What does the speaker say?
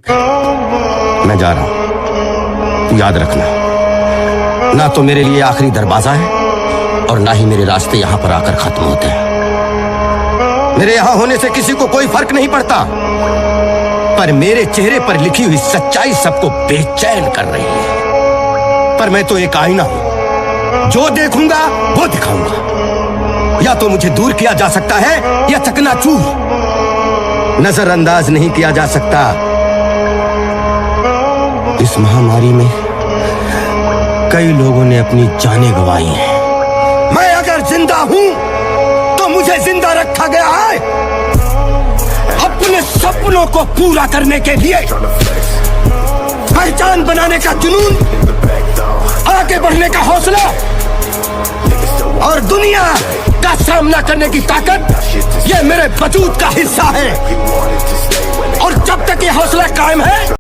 मैं जा रहा हूं, तू याद रखना, ना तो मेरे लिए आखिरी दरवाजा है और ना ही मेरे रास्ते यहां पर आकर खत्म होते हैं। मेरे यहां होने से किसी को कोई फर्क नहीं पड़ता, पर मेरे चेहरे पर लिखी हुई सच्चाई सबको बेचैन कर रही है। पर मैं तो एक आईना हूं, जो देखूंगा वो दिखाऊंगा। या तो मुझे दूर किया जा सकता है या चकनाचूर, नजरअंदाज नहीं किया जा सकता। इस महामारी में कई लोगों ने अपनी जानें गंवाई हैं। मैं अगर जिंदा हूं तो मुझे जिंदा रखा गया है अपने सपनों को पूरा करने के लिए, पहचान बनाने का जुनून, आगे बढ़ने का हौसला और दुनिया का सामना करने की ताकत, ये मेरे वजूद का हिस्सा है। और जब तक ये हौसला कायम है